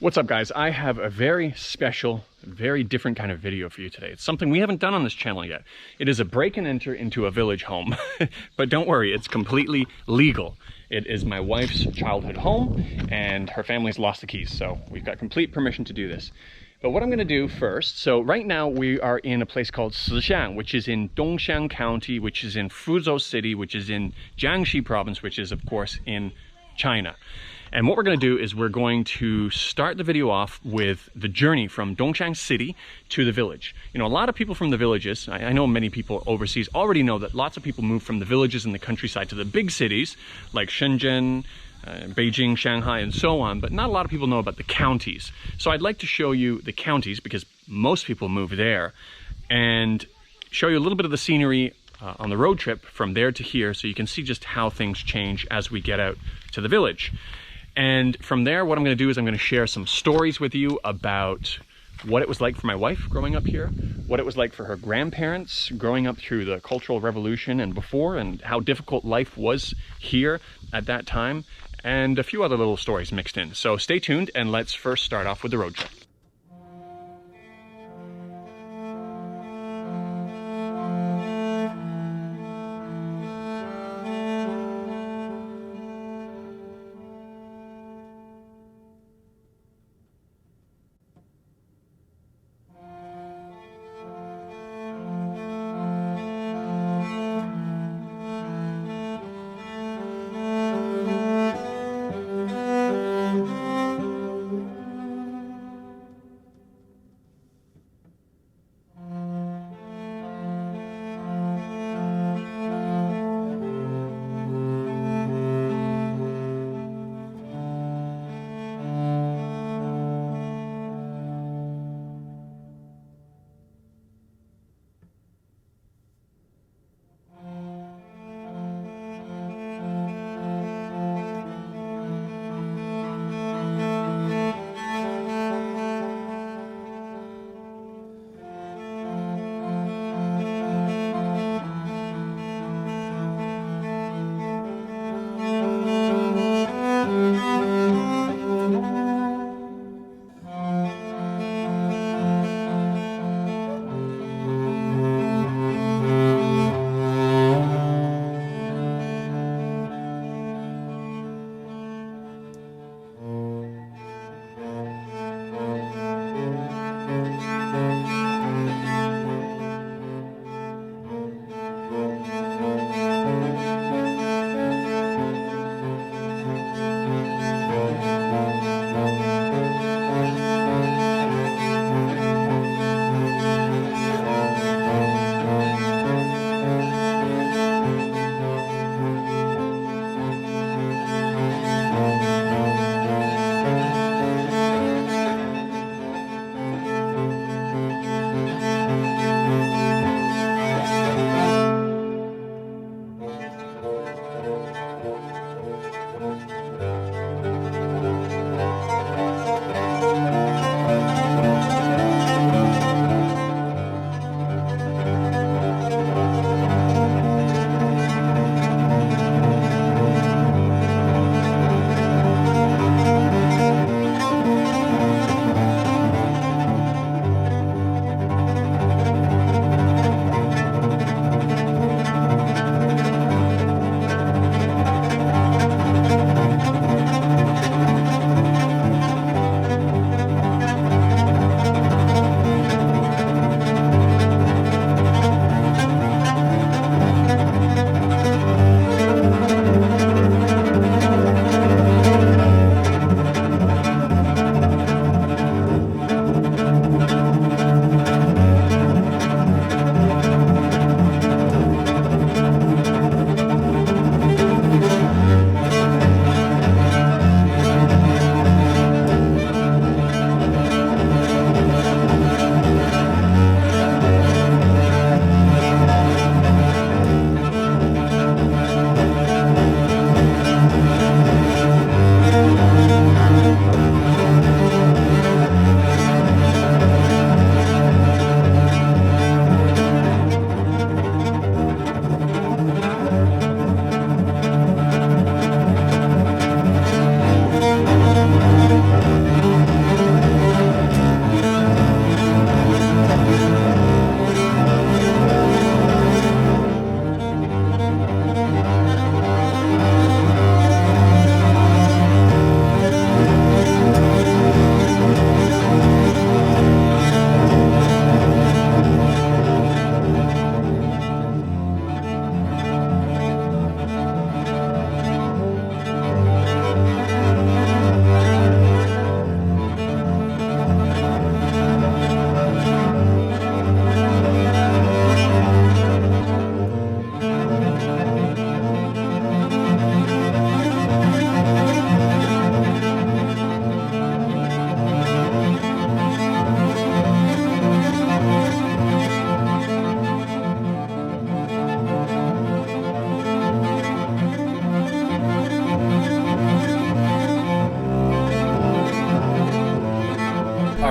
What's up, guys? I have a very special, very different kind of video for you today. It's something we haven't done on this channel yet. It is a break and enter into a village home. But don't worry, it's completely legal. It is my wife's childhood home and her family's lost the keys, so we've got complete permission to do this. But what I'm going to do first, so right now we are in a place called Sixiang, which is in Dongxiang County, which is in Fuzhou City, which is in Jiangxi province, which is of course in China. And what we're going to do is we're going to start the video off with the journey from Dongxiang City to the village. You know, a lot of people from the villages, I know many people overseas already know that lots of people move from the villages in the countryside to the big cities like Shenzhen, Beijing, Shanghai, and so on, but not a lot of people know about the counties. So I'd like to show you the counties because most people move there and show you a little bit of the scenery on the road trip from there to here so you can see just how things change as we get out to the village. And from there, what I'm going to do is I'm going to share some stories with you about what it was like for my wife growing up here, what it was like for her grandparents growing up through the Cultural Revolution and before, and how difficult life was here at that time, and a few other little stories mixed in. So stay tuned, and let's first start off with the road trip.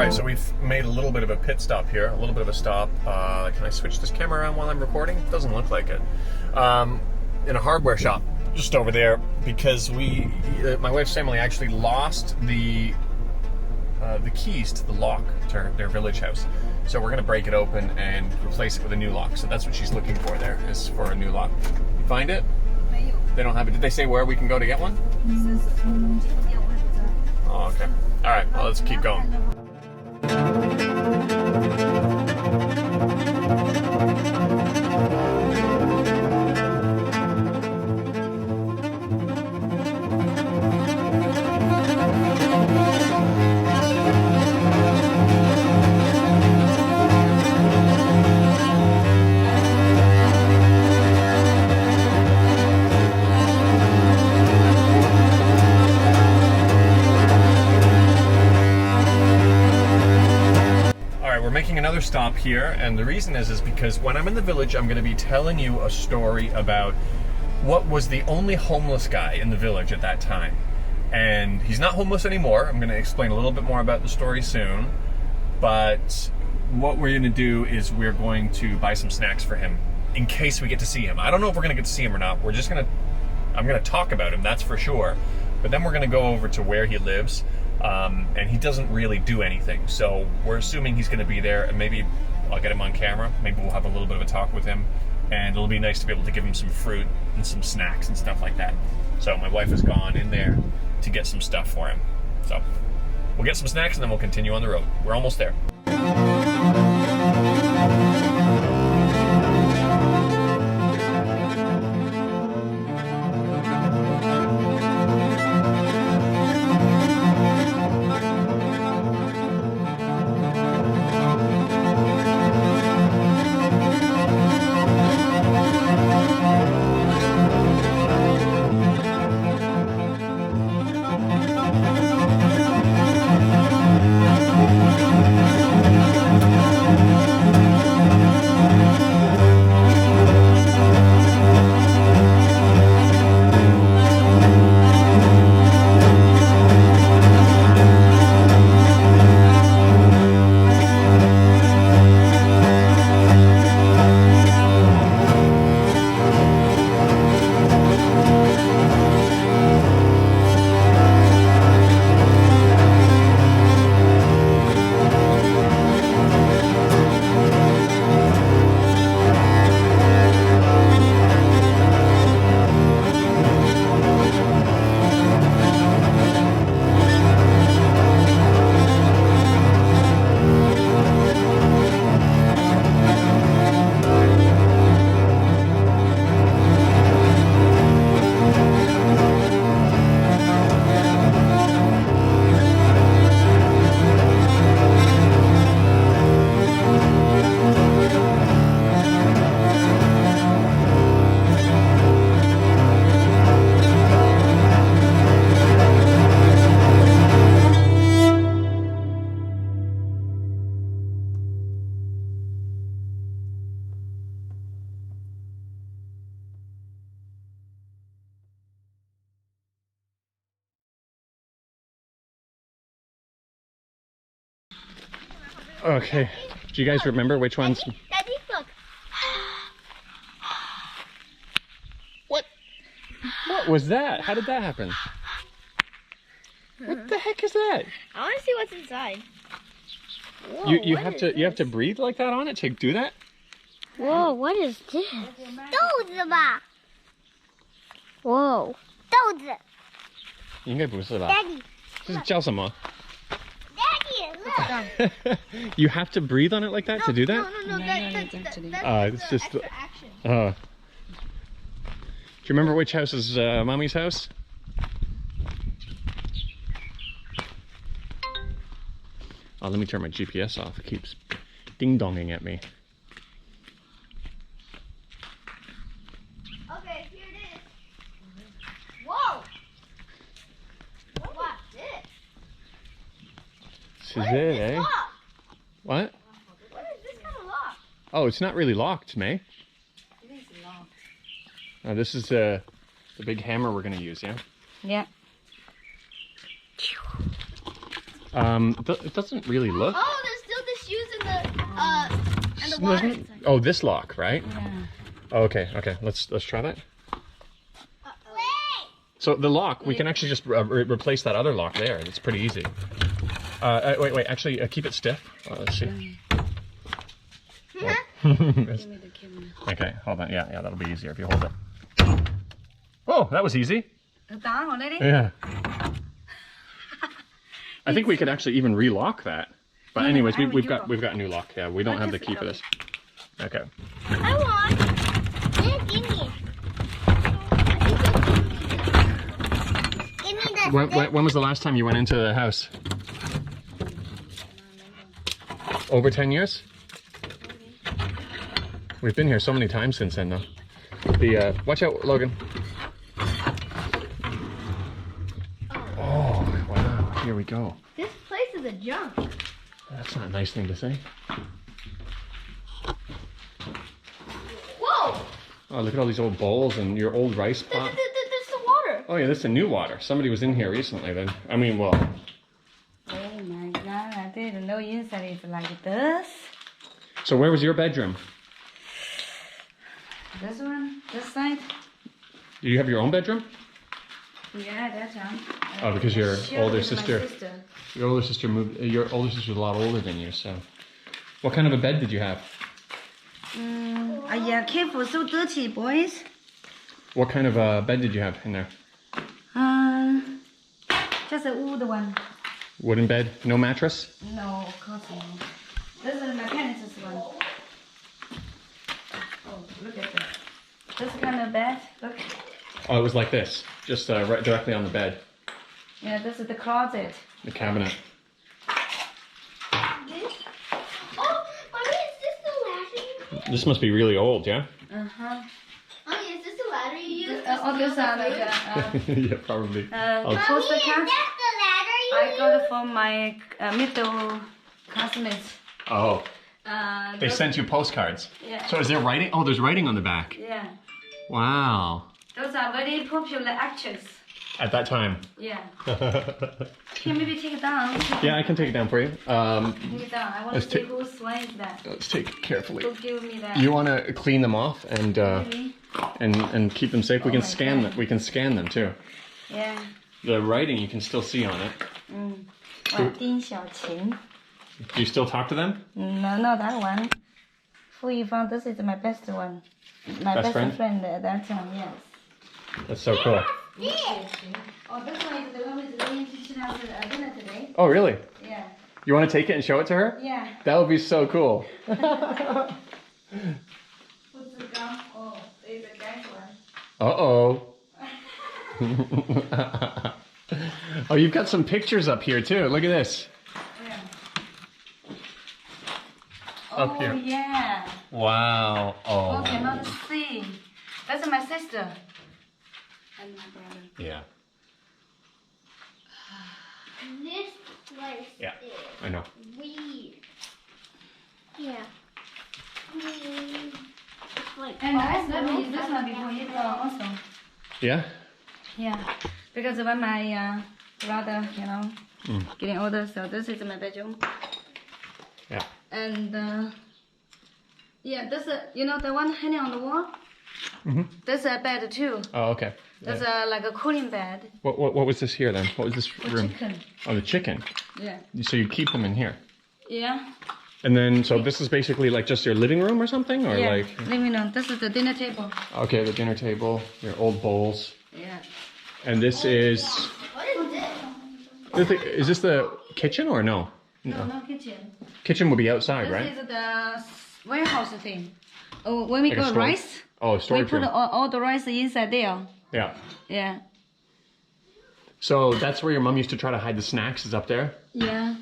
Alright, so we've made a little bit of a pit stop here, a little bit of a stop. Can I switch this camera around while I'm recording? It doesn't look like it. In a hardware shop just over there, because my wife's family actually lost the keys to the lock to their village house. So we're going to break it open and replace it with a new lock. So that's what she's looking for there, is for a new lock. You find it? They don't have it. Did they say where we can go to get one? Oh, okay. Alright, well, let's keep going. Another stop here, and the reason is because when I'm in the village, I'm going to be telling you a story about what was the only homeless guy in the village at that time. And he's not homeless anymore. I'm going to explain a little bit more about the story soon, but what we're going to do is we're going to buy some snacks for him in case we get to see him. I don't know if we're going to get to see him or not. I'm going to talk about him, that's for sure, but then we're going to go over to where he lives. And he doesn't really do anything, so we're assuming he's going to be there, and maybe I'll get him on camera. Maybe we'll have a little bit of a talk with him, and it'll be nice to be able to give him some fruit and some snacks and stuff like that. So my wife has gone in there to get some stuff for him. So we'll get some snacks and then we'll continue on the road. We're almost there. Okay, do you guys remember which ones? Daddy, look. What was that? How did that happen? What the heck is that? I want to see what's inside. Whoa, you have to breathe like that on it to do that? Whoa, what is this? 豆子吧 Whoa. 豆子应该不是吧？ Daddy. 这是叫什么？ Daddy, look. You have to breathe on it like that to do that? No, that's it's just extra action. Do you remember which house is Mommy's house? Oh, let me turn my GPS off. It keeps ding-donging at me. Okay, here it is. Whoa! What's this? This is it, eh? Lock? What? What is this kind of lock? Oh, it's not really locked, May. It is locked. This is the big hammer we're going to use, yeah? Yeah. It doesn't really look. Oh, there's still the shoes in the water. Oh, this lock, right? Yeah. Oh, okay, okay. Let's try that. Wait. So the lock, we can actually just replace that other lock there. It's pretty easy. Wait. Actually, keep it stiff. Let's see. Give me the camera. Okay, hold on. Yeah, that'll be easier if you hold it. Oh, that was easy. Yeah. I think we could actually even relock that. But anyways, we've got a new lock. Yeah, we don't have the key for this. Okay. I want. Yeah, give me. Give me that. When was the last time you went into the house? Over 10 years? We've been here so many times since then, though. Watch out, Logan. Oh, wow. Here we go. This place is a junk. That's not a nice thing to say. Whoa! Oh, look at all these old bowls and your old rice pot. That's the water. Oh, yeah, this is the new water. Somebody was in here recently then. I mean, well. Oh my god, I didn't know inside is like this. So where was your bedroom? This one, this side. Do you have your own bedroom? Yeah, that's one. Oh, because your Sure, older with my sister. Your older sister moved. Your older sister's a lot older than you, so. What kind of a bed did you have? Yeah, careful, so dirty, boys. What kind of a bed did you have in there? Just a wood one. Wooden bed, no mattress? No, of course not. This is my parents' one. Oh, look at this. This kind of bed, look. Oh, it was like this, just right directly on the bed, Yeah, this is the closet. the cabinet. This? Oh, Mommy, is this the ladder you use? This must be really old, yeah? Uh-huh. Mommy, is this the ladder you use? Oh, those are like, Yeah, probably. poster Mommy, is cards. that the ladder you I use? got it from my middle classmates. Oh, they those- sent you postcards. Yeah. So is there writing? Oh, there's writing on the back. Yeah. Wow. Those are very popular actors. At that time. Yeah. Can maybe take it down. Yeah, I can take it down for you. Take it down. I want to Let's see take- whose one is that. Let's take it carefully. Who give me that? You want to clean them off and Really? and keep them safe. We Oh can my scan God. them. We can scan them too. Yeah. The writing you can still see on it. Ding Xiaoqing. Do you still talk to them? No, not that one. Fu Yifang, this is my best one. My Best best friend? at that time, yes. That's so cool. Oh, this one is the one with the teaching us dinner today. Oh, really? Yeah. You want to take it and show it to her? Yeah. That would be so cool. What's the gum? Oh, there's a guy's one. Uh-oh. Oh, you've got some pictures up here too. Look at this. Yeah. Up Oh, here. yeah. Wow. Oh, Oh. cannot see. That's my sister. And my brother. Yeah. This place Yeah. is I know. weird. Yeah. It's like And I all never those used this one before either also. Yeah? Yeah. Because when my brother, getting older, so this is my bedroom. Yeah. And yeah, this the one hanging on the wall. This a bed too. Oh, okay. That's like a cooling bed. What was this here then? What was this room? Chicken. Oh, the chicken. Yeah. So you keep them in here. Yeah. And then, so this is basically like just your living room or something? Or Yeah. like, Living room. This is the dinner table. okay, the dinner table, your old bowls. Yeah. And this is, What is this? is this the kitchen or no? No kitchen. Kitchen would be outside, right? This is the warehouse thing. Oh, when we Like a got storage- rice, Oh, we storage put room. all the rice inside there. Yeah. Yeah. So that's where your mom used to try to hide the snacks, is up there? Yeah.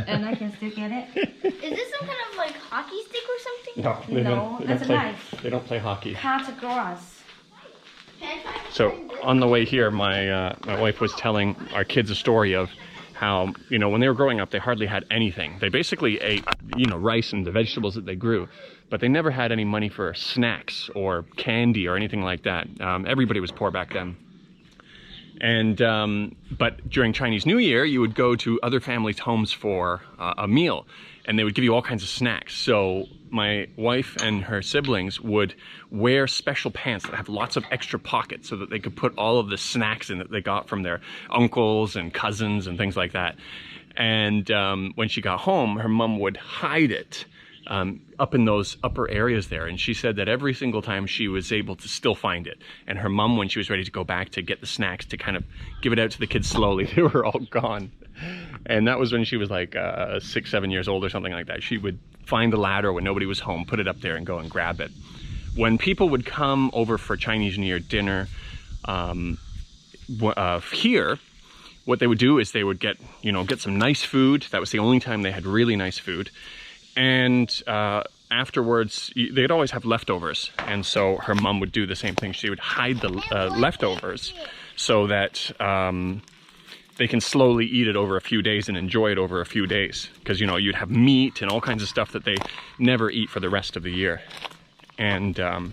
And I can still get it. Is this some kind of like hockey stick or something? No, No, that's a play, knife. They don't play hockey. Cut grass. Can I try to So find this? on the way here, my wife was telling our kids a story of how, when they were growing up, they hardly had anything. They basically ate, rice and the vegetables that they grew, but they never had any money for snacks or candy or anything like that. Everybody was poor back then. And but during Chinese New Year, you would go to other families' homes for a meal, and they would give you all kinds of snacks. So my wife and her siblings would wear special pants that have lots of extra pockets so that they could put all of the snacks in that they got from their uncles and cousins and things like that. And when she got home, her mom would hide it up in those upper areas there. And she said that every single time she was able to still find it. And her mom, when she was ready to go back to get the snacks to kind of give it out to the kids slowly, they were all gone. And that was when she was like 6, 7 years old or something like that. She would find the ladder when nobody was home, put it up there and go and grab it. When people would come over for Chinese New Year dinner here, what they would do is they would get some nice food. That was the only time they had really nice food. And afterwards, they'd always have leftovers. And so her mom would do the same thing. She would hide the leftovers so that they can slowly eat it over a few days and enjoy it over a few days. Because, you'd have meat and all kinds of stuff that they never eat for the rest of the year. And so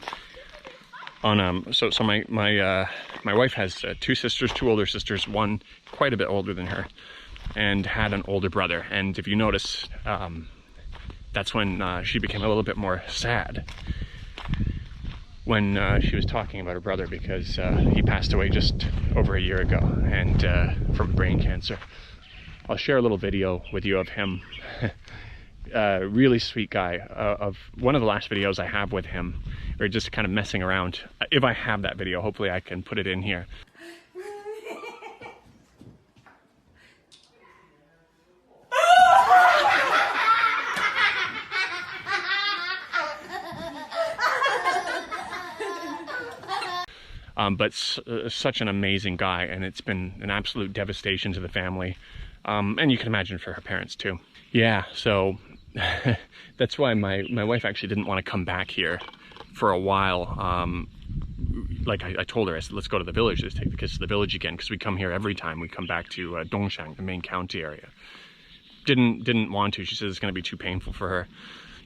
my wife has 2 sisters, 2 older sisters, one quite a bit older than her, and had an older brother. And if you notice, that's when she became a little bit more sad when she was talking about her brother, because he passed away just over a year ago, and from brain cancer. I'll share a little video with you of him. Really sweet guy. Of one of the last videos I have with him, we're just kind of messing around. If I have that video, hopefully I can put it in here. But such an amazing guy, and it's been an absolute devastation to the family, and you can imagine for her parents too. Yeah, so that's why my wife actually didn't want to come back here for a while. Like I told her, I said, let's go to the village, let's take the kids to the village again, because we come here every time we come back to Dongshang, the main county area. Didn't want to. She says it's going to be too painful for her.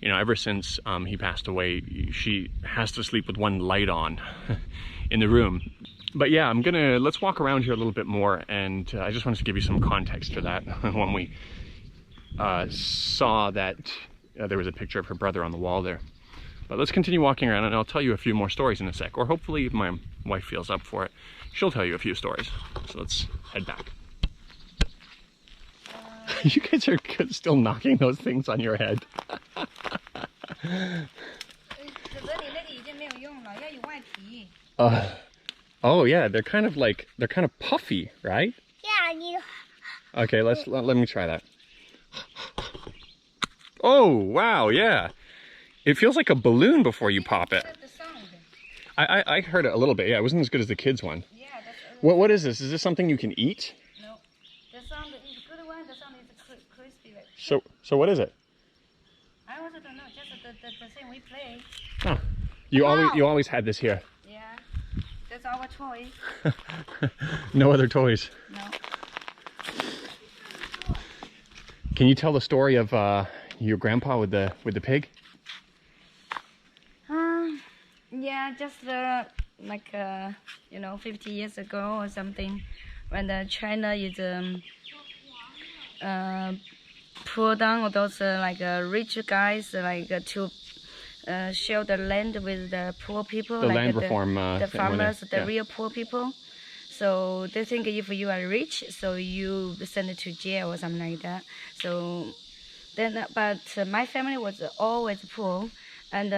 Ever since he passed away, she has to sleep with one light on in the room. But yeah, let's walk around here a little bit more, and I just wanted to give you some context for that. When we saw that there was a picture of her brother on the wall there. But let's continue walking around, and I'll tell you a few more stories in a sec, or hopefully if my wife feels up for it, she'll tell you a few stories. So let's head back. You guys are still knocking those things on your head. Oh yeah, they're kind of puffy, right? Yeah, Okay, let me try that. Oh wow, yeah. It feels like a balloon before you pop it. I heard it a little bit. Yeah, it wasn't as good as the kids one. Yeah, What is this? Is this something you can eat? No, the sound is a good one. The sound is crispy. So what is it? I also don't know. Just the thing we play. Oh, you always had this here. Yeah, that's our toy. No other toys. No. Can you tell the story of your grandpa with the pig? Yeah, just like 50 years ago or something, when China is pull down all those rich guys to share the land with the poor people, The land reform, the farmers, the yeah. real poor people. So they think if you are rich, so you send it to jail or something like that. So then, but my family was always poor, and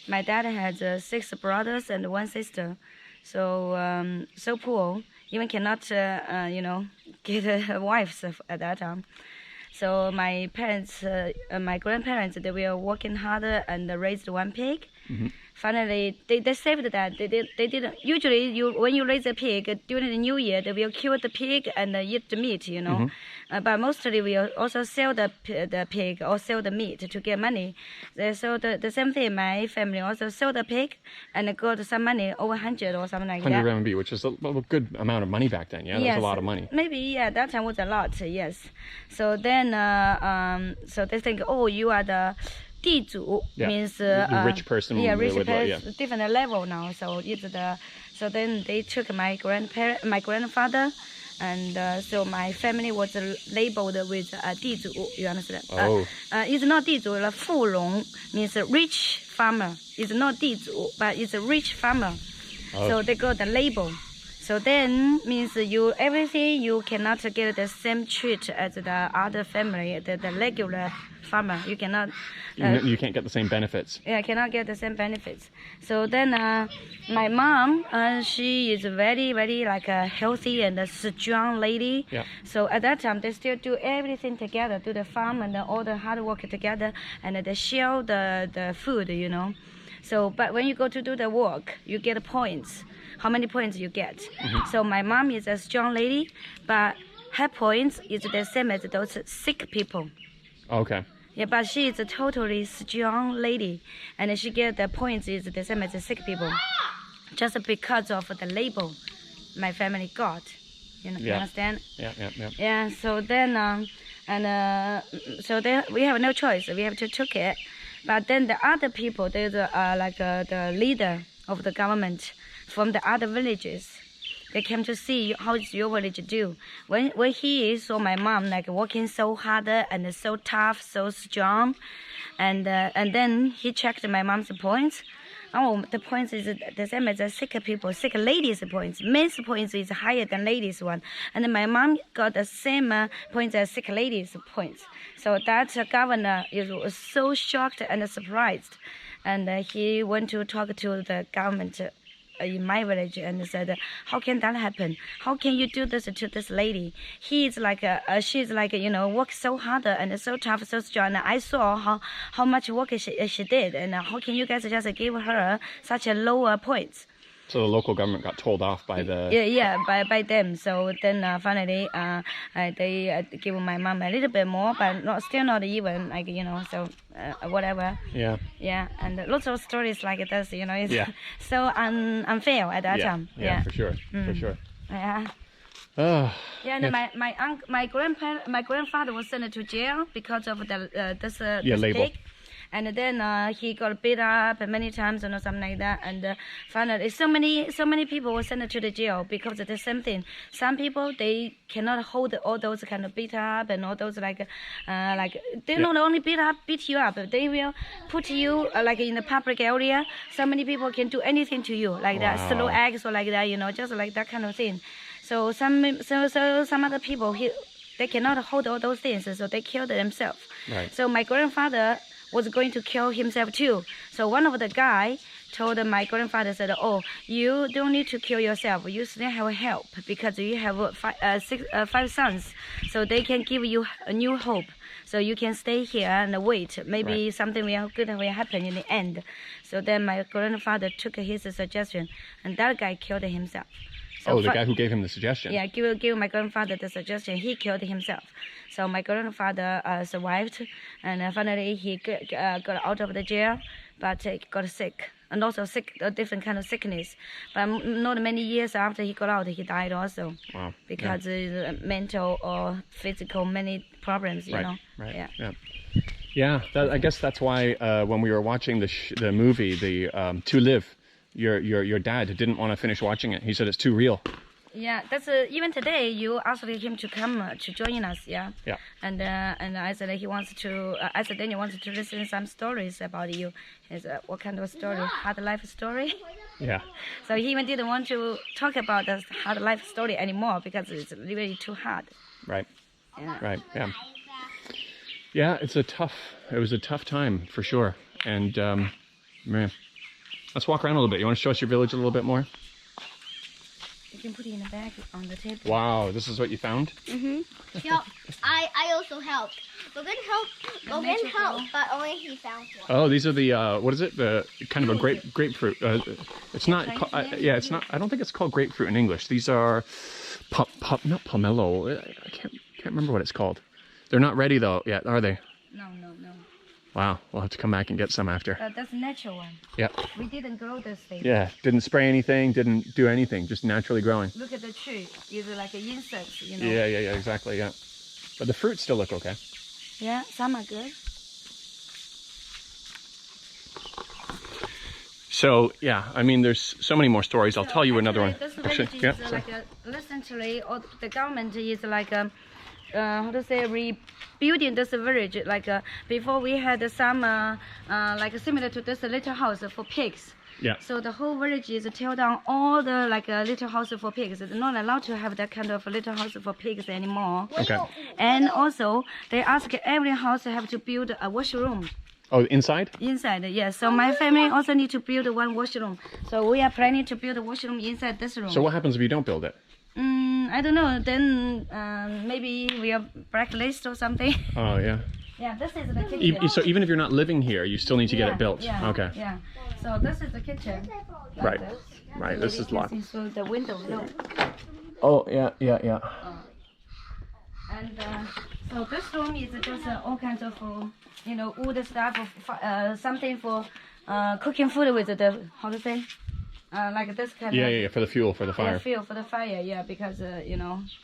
my dad had 6 brothers and 1 sister, so so poor, even cannot get a wife at that time. So my parents, my grandparents, they were working harder and raised 1 pig. Mm-hmm. Finally, they saved that. They didn't. Usually, when you raise a pig during the New Year, they will kill the pig and eat the meat. Mm-hmm. But mostly we also sell the pig or sell the meat to get money. So the same thing. My family also sold the pig and got some money, over 100 or something like 100 that. 100 RMB, which is a good amount of money back then. Yeah, yes, that's a lot of money. Maybe, yeah, that time was a lot. Yes. So then, so they think, oh, you are the 地主 means the rich person. yeah, rich person, yeah. different level now. So it's the So then they took my grandfather, and so my family was labeled with 地主, you understand? Oh. It's not 地主, 富农 means a rich farmer. It's not 地主, but it's a rich farmer. Oh. So they got the label. So then means everything you cannot get the same treat as the other family, the regular farmer. You cannot. You can't get the same benefits. Yeah, cannot get the same benefits. So then my mom, she is very, very like a healthy and a strong lady. Yeah. So at that time, they still do everything together, do the farm and all the hard work together, and they share the food, you know. So, but when you go to do the work, you get points. How many points you get? So my mom is a strong lady, but her points is the same as those sick people. Okay. Yeah, but she is a totally strong lady, and she get the points is the same as the sick people, just because of the label my family got. You know, you understand? Yeah. Yeah. So then, so then we have no choice. We have to took it. But then the other people, there's the leader of the government from the other villages. They came to see how is your village do. When he saw my mom like working so hard and so tough, so strong, and then he checked my mom's points. Oh, the points is the same as the sick people, sick ladies' points. Men's points is higher than ladies' one. And then my mom got the same points as sick ladies' points. So that governor was so shocked and surprised. And he went to talk to the government in my village and said, how can that happen? How can you do this to this lady? She's like, you know, work so hard and so tough, so strong. And I saw how much work she did. And how can you guys just give her such a lower points? So the local government got told off by the... Yeah, by them. So then finally they give my mom a little bit more, but still not even, like, you know, so whatever. Yeah. Yeah, and lots of stories like this, you know, it's so unfair at that time. Yeah, for sure, for sure. Yeah. Oh. Yeah, and my grandfather was sent to jail because of this label. pig. And then he got beat up many times, you know, something like that. And finally, so many people were sent to the jail because of the same thing. Some people, they cannot hold all those kind of beat up and all those like they not only beat you up, they will put you like in the public area. So many people can do anything to you like that, slow eggs or like that, you know, just like that kind of thing. So some other people they cannot hold all those things, so they killed themselves. Right. So my grandfather was going to kill himself too. So one of the guy told my grandfather, said, oh, you don't need to kill yourself. You still have help because you have five sons. So they can give you a new hope. So you can stay here and wait. Maybe something good will happen in the end. So then my grandfather took his suggestion, and that guy killed himself. So the guy who gave him the suggestion. Yeah, give my grandfather the suggestion. He killed himself. So my grandfather survived, and finally he got out of the jail, but he got sick, and also a different kind of sickness. But not many years after he got out, he died also. Wow. Because mental or physical many problems, you know. Right. Yeah. I guess that's why when we were watching the movie, the To Live, your dad didn't want to finish watching it. He said it's too real. Yeah, that's even today you asked him to come to join us. Yeah. And I said he wants to. I said Daniel wants to listen to some stories about you. He said, what kind of story? Hard life story. Yeah. So he even didn't want to talk about the hard life story anymore because it's really too hard. Right. Yeah. Right. Yeah. Yeah, it was a tough time for sure. And man, let's walk around a little bit. You want to show us your village a little bit more? You can put it in a bag on the table. Wow, this is what you found? Yeah, I also helped. Logan helped, but only he found one. Oh, these are the what is it? The kind of a grapefruit. It's not. It's not. I don't think it's called grapefruit in English. These are not pomelo. I can't remember what it's called. They're not ready though yet, are they? No. Wow, we'll have to come back and get some after. That's a natural one. Yep. We didn't grow this thing. Yeah, didn't spray anything, didn't do anything, just naturally growing. Look at the tree. It's like insects, you know. Yeah, exactly, yeah. But the fruits still look okay. Yeah, some are good. So yeah, I mean, there's so many more stories. I'll tell you another one. This Actually, village yeah. is Sorry. like recently, or the government is like how to say, rebuilding this village. Like before, we had some like similar to this little house for pigs. Yeah. So the whole village is tear down all the like little house for pigs. They're not allowed to have that kind of little house for pigs anymore. Okay. And also, they ask every house to have to build a washroom. Oh, inside? Inside, yes. So my family also need to build one washroom. So we are planning to build a washroom inside this room. So what happens if you don't build it? I don't know. Then maybe we are blacklist or something. Oh yeah. Yeah, this is the kitchen. So even if you're not living here, you still need to get it built. Yeah, Okay. Yeah. So this is the kitchen. Like Right. This. Right. This is locked. Through the window. Look. Oh yeah, yeah, yeah. And so this room is just all kinds of, wood stuff, something for cooking food with the, how to say, like this kind Yeah, of. yeah, yeah. For the fuel, for the fire. Yeah, fuel for the fire, yeah, because,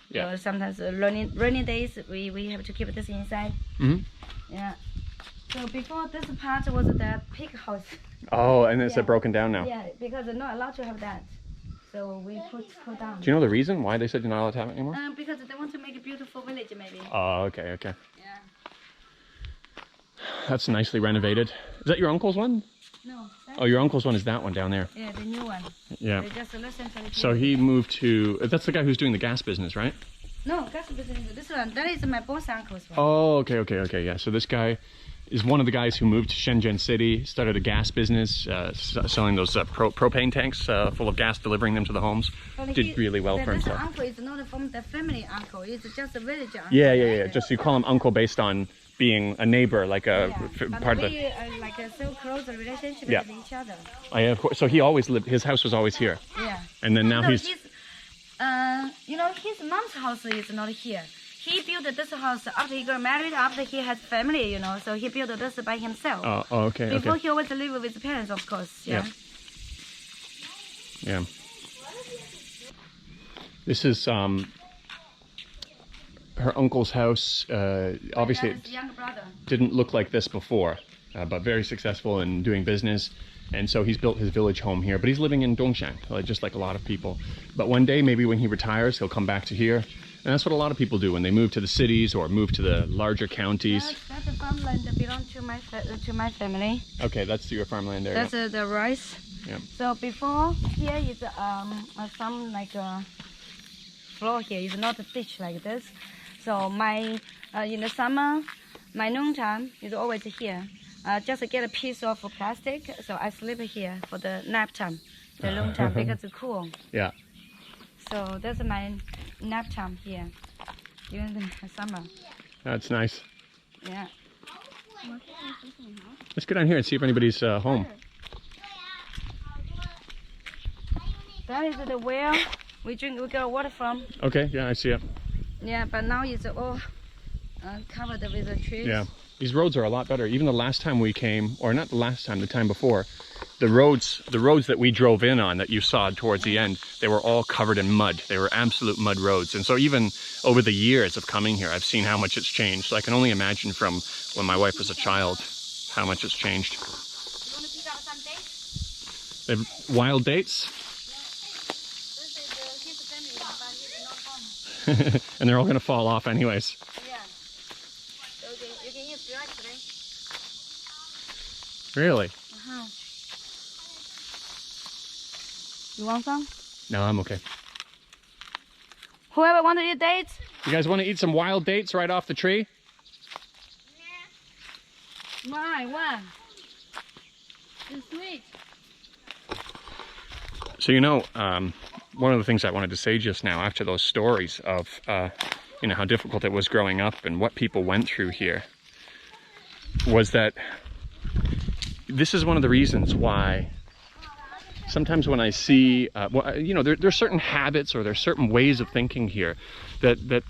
Yeah. sometimes rainy days, we have to keep this inside. Mm-hmm. Yeah. So before this part was the pig house. Oh, and it's Yeah. broken down now. Yeah, because they're not allowed to have that. So we put down. Do you know the reason why they said you're not allowed to have it anymore? Because they want to make a beautiful village, maybe. Oh, okay, okay. Yeah. That's nicely renovated. Is that your uncle's one? No. Oh, your uncle's one is that one down there. Yeah, the new one. Yeah. They just listen to the So he moved to. That's the guy who's doing the gas business, right? No, that's this one. That is my boss uncle's one. Oh, okay, okay, okay. Yeah. So this guy is one of the guys who moved to Shenzhen City, started a gas business, selling those propane tanks full of gas, delivering them to the homes. But Did really well for this himself. uncle is not from the family uncle. It's just a village uncle. Yeah, yeah, yeah. Just you call him uncle based on being a neighbor, like a But part of the. we are like a so close relationship Yeah. with each other. Oh, yeah, of course. So he always lived. His house was always here, Yeah. and then now No, he's. his mom's house is not here. He built this house after he got married, after he had family, so he built this by himself. Oh, okay, Before okay. he always lived with his parents, of course. Yeah. Yeah. This is her uncle's house. Obviously, His younger brother. didn't look like this before, but very successful in doing business. And so he's built his village home here, but he's living in Dongshan, just like a lot of people. But one day, maybe when he retires, he'll come back to here. And that's what a lot of people do when they move to the cities or move to the larger counties. That's the farmland that belongs to my family. Okay, that's your farmland area. That's the rice. Yeah. So before here is some like floor here is not a ditch like this. So my in the summer, my noontime is always here. Just get a piece of plastic, so I sleep here for the nap time, the long time because it's cool. Yeah. So that's my nap time here during the summer. That's nice. Yeah. Let's get down here and see if anybody's home. That is the well we get water from. Okay, yeah, I see it. Yeah, but now it's all covered with the trees. Yeah, these roads are a lot better. Even the last time we came, or not the last time, the time before, the roads that we drove in on that you saw towards the end, they were all covered in mud. They were absolute mud roads. And so even over the years of coming here, I've seen how much it's changed. So I can only imagine from when my wife was a child, how much it's changed. You want to pick up some dates? They have wild dates, This is his family, but he's not home. and they're all gonna fall off anyways. Yeah. So you can use directly. Really? Uh-huh. You want some? No, I'm okay. Whoever want to eat dates? You guys want to eat some wild dates right off the tree? Why? It's sweet. So one of the things I wanted to say just now, after those stories of how difficult it was growing up and what people went through here, was that this is one of the reasons why sometimes when I see, there's certain habits or there's certain ways of thinking here that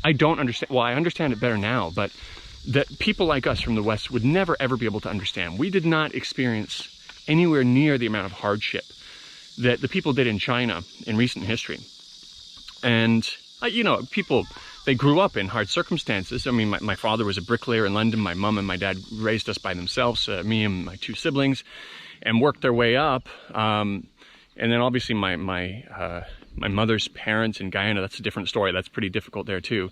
I don't understand. Well, I understand it better now, but that people like us from the West would never ever be able to understand. We did not experience anywhere near the amount of hardship that the people did in China in recent history. And, people, they grew up in hard circumstances. I mean, my father was a bricklayer in London. My mom and my dad raised us by themselves, me and my two siblings. and worked their way up. And then obviously my mother's parents in Guyana, that's a different story. That's pretty difficult there too.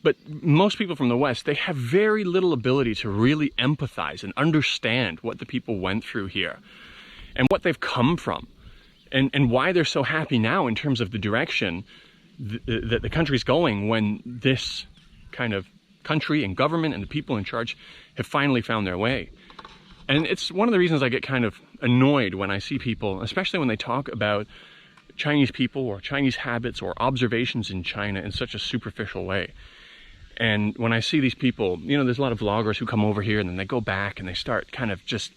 But most people from the West, they have very little ability to really empathize and understand what the people went through here and what they've come from, and why they're so happy now in terms of the direction that the country's going, when this kind of country and government and the people in charge have finally found their way. And it's one of the reasons I get kind of annoyed when I see people, especially when they talk about Chinese people or Chinese habits or observations in China in such a superficial way. And when I see these people, you know, there's a lot of vloggers who come over here and then they go back and they start kind of just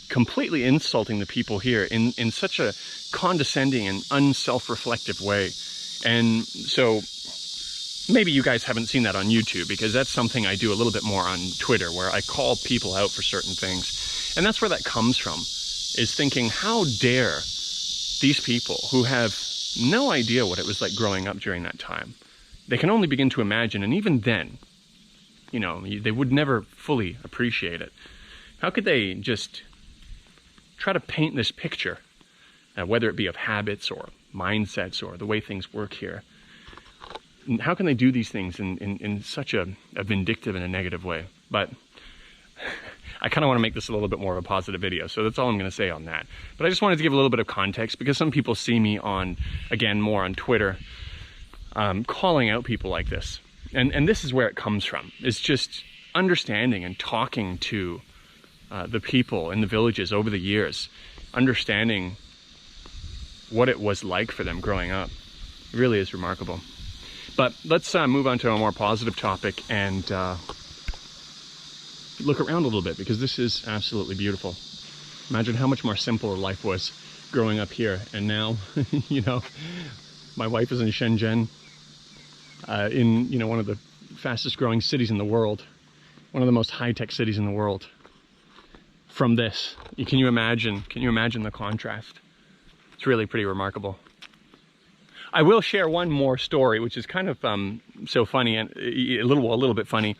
completely insulting the people here in such a condescending and unself-reflective way. And so maybe you guys haven't seen that on YouTube, because that's something I do a little bit more on Twitter, where I call people out for certain things. And that's where that comes from, is thinking, how dare these people who have no idea what it was like growing up during that time. They can only begin to imagine, and even then, you know, they would never fully appreciate it. How could they just try to paint this picture, whether it be of habits or mindsets or the way things work here? How can they do these things in such a vindictive and a negative way? But I kind of want to make this a little bit more of a positive video, so that's all I'm going to say on that. But I just wanted to give a little bit of context, because some people see me on, again, more on Twitter, calling out people like this. And this is where it comes from. It's just understanding and talking to the people in the villages over the years, understanding what it was like for them growing up. It really is remarkable. But let's move on to a more positive topic and look around a little bit, because this is absolutely beautiful. Imagine how much more simple life was growing up here. And now, you know, my wife is in Shenzhen, in, you know, one of the fastest growing cities in the world, one of the most high-tech cities in the world. From this, can you imagine the contrast? It's really pretty remarkable. I will share one more story, which is kind of so funny and a little bit funny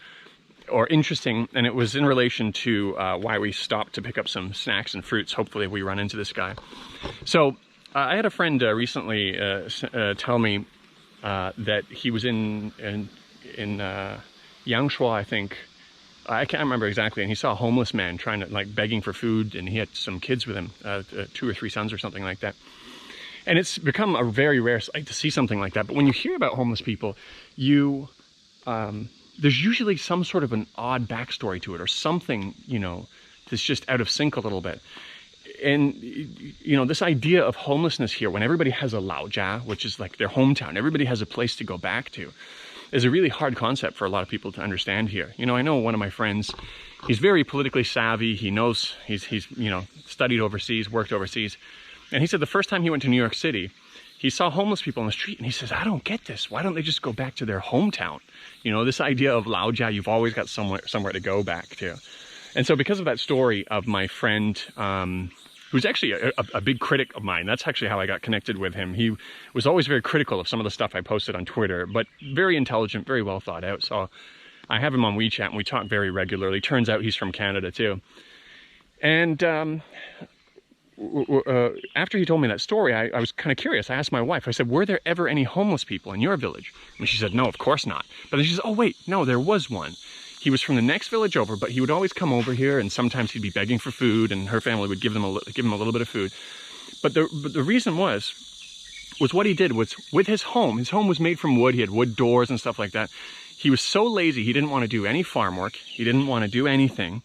or interesting, and it was in relation to why we stopped to pick up some snacks and fruits. Hopefully we run into this guy. So I had a friend recently tell me that he was in Jiangxi, I think. I can't remember exactly, and he saw a homeless man trying to, like, begging for food, and he had some kids with him, 2 or 3 sons or something like that. And it's become a very rare sight to see something like that. But when you hear about homeless people, there's usually some sort of an odd backstory to it, or something, you know, that's just out of sync a little bit. And, you know, this idea of homelessness here, when everybody has a laojia, which is like their hometown, everybody has a place to go back to, is a really hard concept for a lot of people to understand here. You know, I know one of my friends, he's very politically savvy. He knows, he's you know, studied overseas, worked overseas. And he said the first time he went to New York City, he saw homeless people on the street, and he says, I don't get this. Why don't they just go back to their hometown? You know, this idea of laojia, you've always got somewhere to go back to. And so because of that story of my friend, who's actually a big critic of mine. That's actually how I got connected with him. He was always very critical of some of the stuff I posted on Twitter, but very intelligent, very well thought out. So I have him on WeChat, and we talk very regularly. Turns out he's from Canada too. And after he told me that story, I was kind of curious. I asked my wife, I said, were there ever any homeless people in your village? And she said, no, of course not. But then she said, oh wait, no, there was one. He was from the next village over, but he would always come over here, and sometimes he'd be begging for food, and her family would give him a little bit of food. But the reason was what he did was, with his home was made from wood. He had wood doors and stuff like that. He was so lazy, he didn't want to do any farm work. He didn't want to do anything.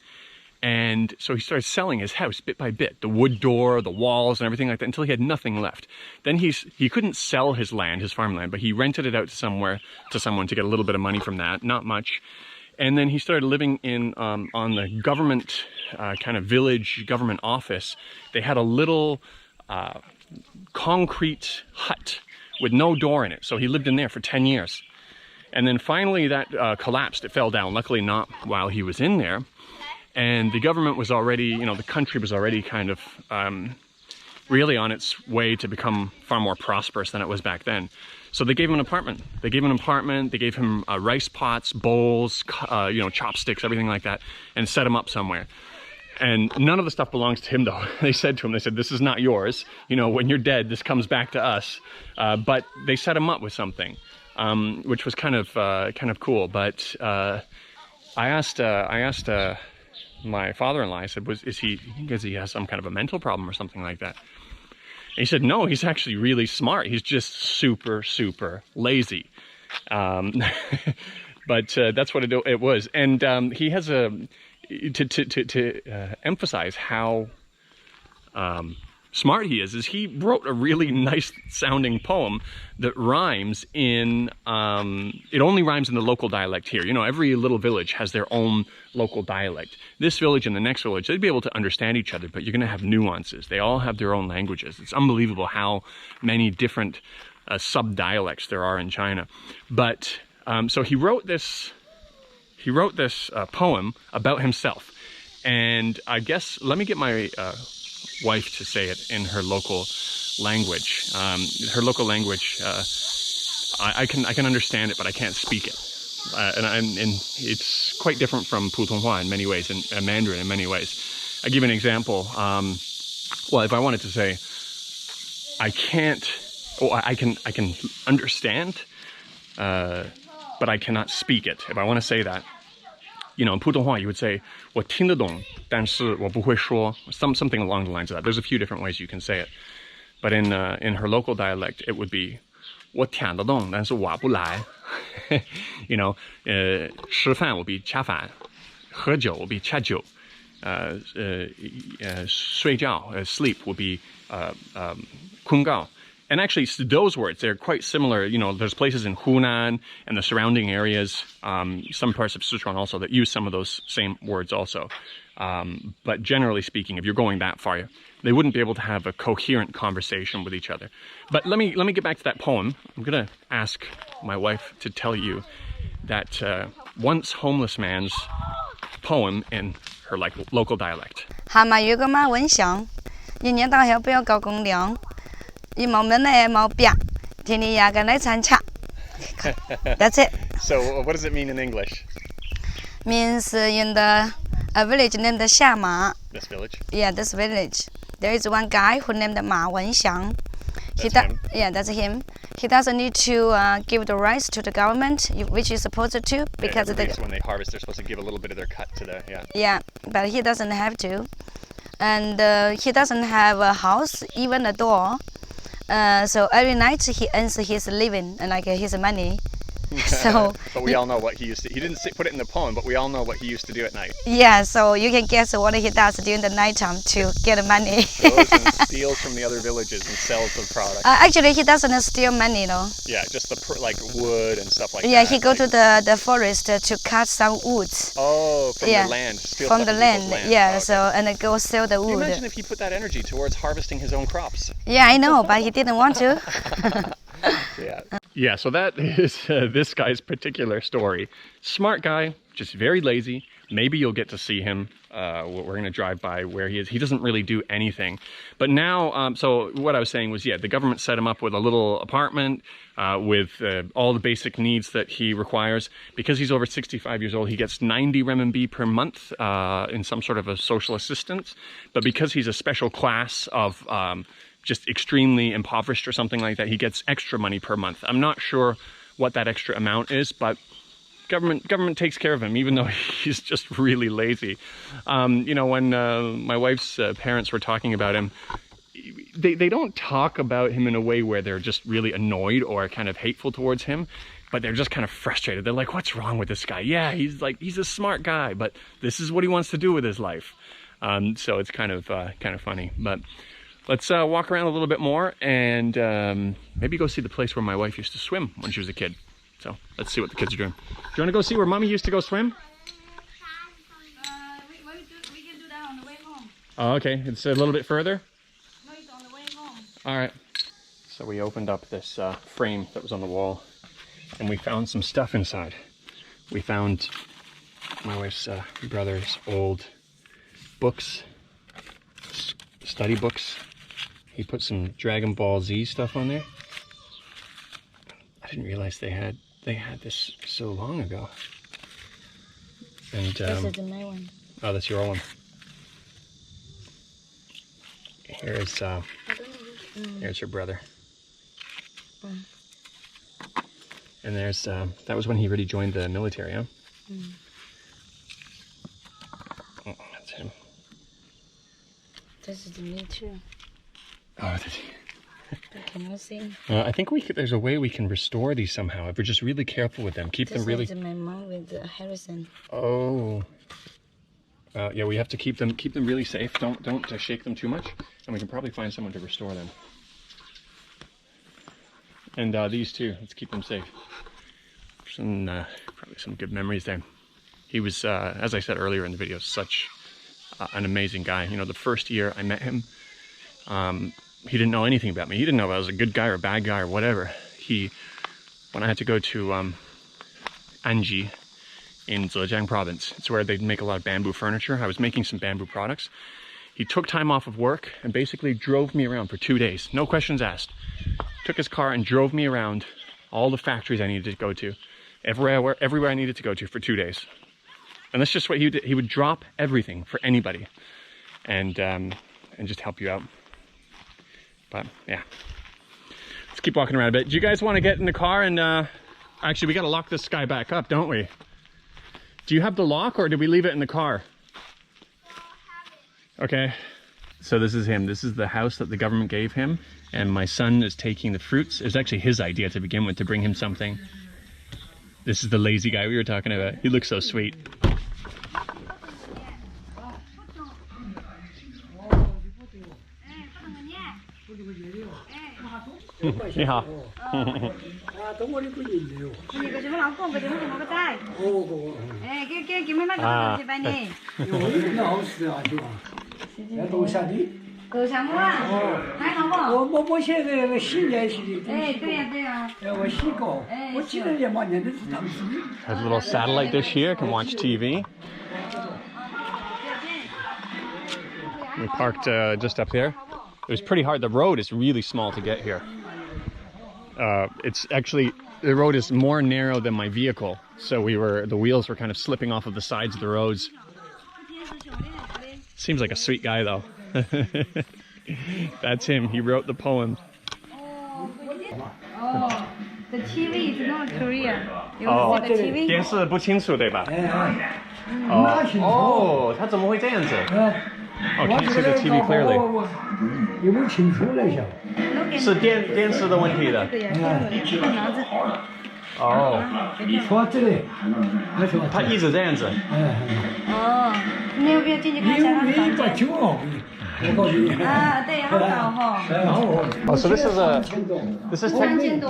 And so he started selling his house bit by bit, the wood door, the walls, and everything like that, until he had nothing left. Then he couldn't sell his land, his farmland, but he rented it out to someone to get a little bit of money from that, not much. And then he started living in on the government kind of village government office. They had a little concrete hut with no door in it. So he lived in there for 10 years. And then finally that collapsed. It fell down. Luckily not while he was in there. And the government was already, you know, the country was already kind of really on its way to become far more prosperous than it was back then. So they gave him an apartment. They gave him rice pots, bowls, you know, chopsticks, everything like that, and set him up somewhere. And none of the stuff belongs to him, though. They said to him, they said, this is not yours. You know, when you're dead, this comes back to us. But they set him up with something, which was kind of cool. But I asked my father-in-law, I said, does he has some kind of a mental problem or something like that? And he said, no, he's actually really smart. He's just super, super lazy. But that's what it was. And he has to emphasize how smart he is he wrote a really nice sounding poem that rhymes in, it only rhymes in the local dialect here. You know, every little village has their own local dialect. This village and the next village, they'd be able to understand each other, but you're going to have nuances. They all have their own languages. It's unbelievable how many different sub-dialects there are in China. But so he wrote this poem about himself. And I guess, let me get my wife to say it in her local language. Her local language, I can understand it, but I can't speak it. And it's quite different from Putonghua in many ways, and Mandarin in many ways. I give an example. Well, if I wanted to say, I can understand, but I cannot speak it. If I want to say that, you know, in Putonghua you would say 我听得懂，但是我不会说, something along the lines of that. There's a few different ways you can say it. But in her local dialect, it would be 我听得懂，但是我不来. You know, 吃饭 will be 恰饭, 喝酒 will be 恰酒, 睡觉 sleep will be 困觉. And actually, those words, they're quite similar. You know, there's places in Hunan and the surrounding areas, some parts of Sichuan also, that use some of those same words also. But generally speaking, if you're going that far, they wouldn't be able to have a coherent conversation with each other. But let me get back to that poem. I'm going to ask my wife to tell you that once homeless man's poem in her local dialect. 蛤蟆有個馬蚊香，一年到黑不要搞公糧。一毛門來毛表，天天壓個來參加。That's it. So what does it mean in English? Means in the a village named Xiama. This village? Yeah, this village. There is one guy who named Ma Wenxiang. That's him? Yeah, that's him. He doesn't need to give the rice to the government, which is supposed to, because when they harvest, they're supposed to give a little bit of their cut to the, yeah. Yeah, but he doesn't have to. And he doesn't have a house, even a door. So every night he earns his living and like his money. So, but we all know what he used to. He didn't put it in the poem, but we all know what he used to do at night. Yeah, so you can guess what he does during the nighttime to get money. Goes and steals from the other villages and sells the product. Actually, he doesn't steal money, though. Yeah, just the like wood and stuff like that. Yeah, he go to the forest to cut some woods. Oh, from the land. Steal from the land. Yeah, oh, okay. So and go sell the wood. Can you imagine if he put that energy towards harvesting his own crops? Yeah, I know, but he didn't want to. Yeah, so that is this guy's particular story. Smart guy, just very lazy. Maybe you'll get to see him. We're going to drive by where he is. He doesn't really do anything. But now, so what I was saying was, yeah, the government set him up with a little apartment with all the basic needs that he requires. Because he's over 65 years old, he gets 90 renminbi per month in some sort of a social assistance. But because he's a special class of just extremely impoverished or something like that, he gets extra money per month. I'm not sure what that extra amount is, but government takes care of him, even though he's just really lazy. You know, when my wife's parents were talking about him, they don't talk about him in a way where they're just really annoyed or kind of hateful towards him, but they're just kind of frustrated. They're like, what's wrong with this guy? Yeah, he's a smart guy, but this is what he wants to do with his life. So it's kind of funny. But let's walk around a little bit more and maybe go see the place where my wife used to swim when she was a kid. So let's see what the kids are doing. Do you want to go see where Mommy used to go swim? We can do that on the way home. Oh, okay. It's a little bit further? No, it's on the way home. All right. So we opened up this frame that was on the wall and we found some stuff inside. We found my wife's brother's old books, study books. He put some Dragon Ball Z stuff on there. I didn't realize they had this so long ago. And This is my one. oh, that's your old one. Here's her brother. And there's that was when he really joined the military, huh? Oh, that's him. This is me too. Oh, did he? Can you see? I think there's a way we can restore these somehow if we're just really careful with them. Keep them really. This is my mom with Harrison. Oh. Yeah, we have to keep them really safe. Don't shake them too much, and we can probably find someone to restore them. And these too. Let's keep them safe. Probably some good memories there. He was, as I said earlier in the video, such an amazing guy. You know, the first year I met him, he didn't know anything about me. He didn't know if I was a good guy or a bad guy or whatever. When I had to go to Jiangxi in Zhejiang province, it's where they make a lot of bamboo furniture. I was making some bamboo products. He took time off of work and basically drove me around for 2 days. No questions asked. Took his car and drove me around all the factories I needed to go to. Everywhere I needed to go to for 2 days. And that's just what he did. He would drop everything for anybody and just help you out. But yeah, let's keep walking around a bit. Do you guys want to get in the car and actually we got to lock this guy back up, don't we? Do you have the lock or did we leave it in the car? Okay, so this is him. This is the house that the government gave him, and my son is taking the fruits. It was actually his idea to begin with, to bring him something. This is the lazy guy we were talking about. He looks so sweet. 你好。等我的不认得哦。你个什么老公，个什么什么个仔？哦，哎，给妹妹个东西办的。哟，你那好吃啊，是吧？要多少的？多少么啊？还好不？我现在洗脸洗的。哎，对呀对呀。我洗过。我记得也蛮年的是当时。Has a little satellite dish here. Can watch TV. We parked just up there. It was pretty hard. The road is really small to get here. It's actually, the road is more narrow than my vehicle. So the wheels were kind of slipping off of the sides of the roads. Seems like a sweet guy though. That's him. He wrote the poem. Oh, the TV is not Korean. You see the TV? 电视不清楚对吧？哦，他怎么会这样子？Oh, can't see the TV clearly. 有没有清楚了一下？是电视的问题的。哦。你说这里，他一直这样子。哦，你要不要进去看一下他房间？啊，对，好高哈。Oh, so this is technically.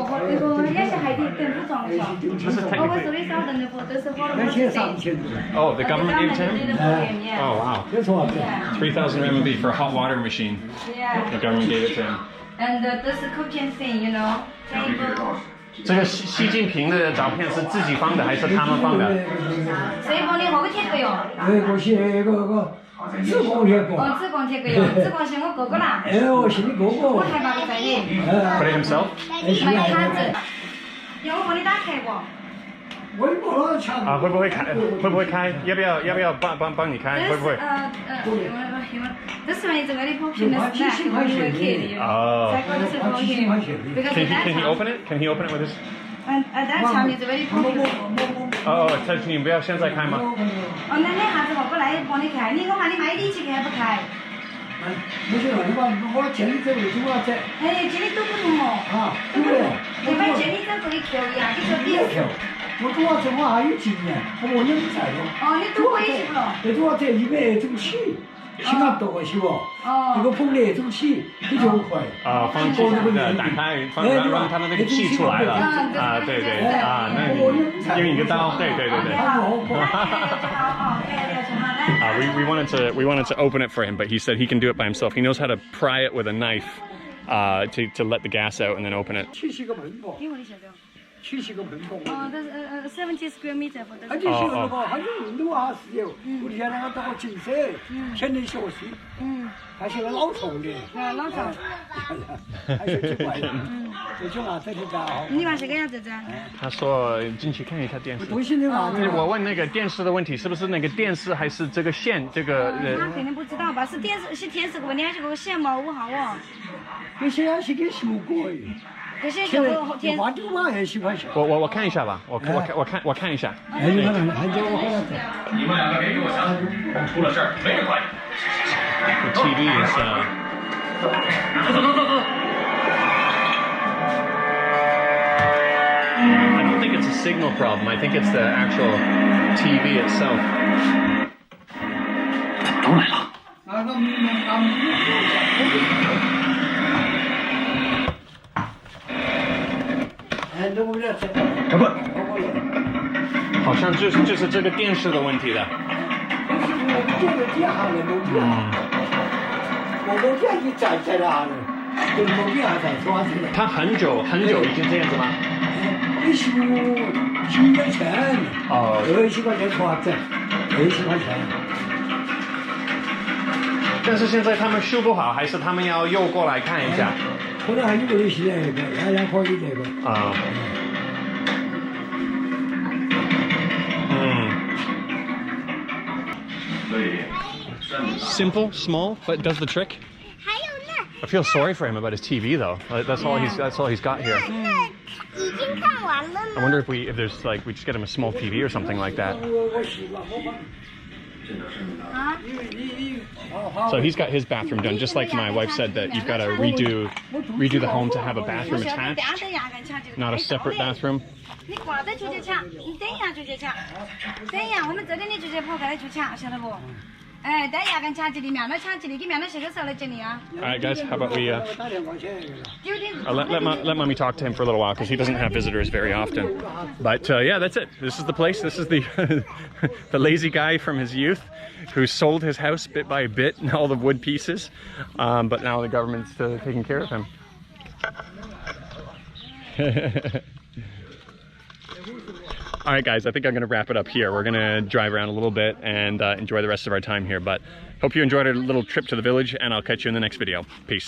Oh, the government gave it to him? Oh, wow. 3,000 RMB for a hot water machine. Yeah. The government gave it to him. And this cooking thing, you know, table. 这个习近平的照片是自己放的还是他们放的？谁放的？我个贴个哟。我是个自贡贴个。哦，自贡贴个哟，自贡是我哥哥啦。我是你哥哥。我还把个在的。Put it himself? 买个叉子。要我帮你打开不？我也不能抢。啊，会不会开？会不会开？要不要帮你开？会不会？This one is very popular snack when you were a kid. Oh. This is for him. Because Can he open it? Can he open it with his? And at that time it's very popular. Oh, 你不要现在开吗？哦，那下子我过来帮你开，我喊你买力气开不开？不行，我建议这个怎么整？哎，这里都不同哦。啊，对不对？你把这里这可以调呀，你说别。我主要这我还有经验，我有菜的。哦，你都会是不咯？这主要这100种起，起码多是不？哦。这个风力种起比较快。啊，放气的打开，让它的那个气出来了。啊，对啊，那因为你个刀，对。We wanted to open it for him, but he said he can do it by himself. He knows how to pry it with a knife, to let the gas out and then open it. 7个门不？7 70个门房。哦，这是70 square meter for this. 他就修那个，他就运动啊是有。我以前那个到个景色，天天学习。他现在老重的。老长。还是奇怪的。这种啊，这挺好。你玩这个样子子？他说进去看一下电视。东西的嘛。我问那个电视的问题，是不是那个电视还是这个线？这个他肯定不知道吧？是电视个问题还是个线毛五号哦？你现在是给修过哎。这些现在天花9万还10块钱。我看一下吧，我看一下。哎，你看，还叫我回来走。你们2个别给我想，出了事儿没人管。The TV is走。I don't think it's a signal problem. I think it's the actual TV itself. 都来了。哎，那我们这不，好像就是这个电视的问题的。这个电下来没电，我电就站在那了，就没电还在抓起来。他很久已经这样子吗？你修几年前哦，20块钱抓子，20块钱。但是现在他们修不好，还是他们要又过来看一下？可能还有个东西那个，原来可以那个。啊。Simple, small, but does the trick. 还有那 I feel sorry for him about his TV though. That's all he's got here. 已经看完了 I 呢。 wonder if there's like we just get him a small TV or something like that. 我习惯，我把。 So he's got his bathroom done, just like my wife said that you've got to redo the home to have a bathroom attached, not a separate bathroom. 你挂在就去抢，你等一下就去抢，等一下我们这里你直接跑开去抢，晓得不？哎，等牙根抢这里面，那抢这里，给面那些个时候来这里啊。All right, guys, how about we let mommy talk to him for a little while because he doesn't have visitors very often. But yeah, that's it. This is the place. This is the the lazy guy from his youth who sold his house bit by bit and all the wood pieces, but now the government's taking care of him. All right, guys, I think I'm going to wrap it up here. We're going to drive around a little bit and enjoy the rest of our time here. But hope you enjoyed our little trip to the village, and I'll catch you in the next video. Peace.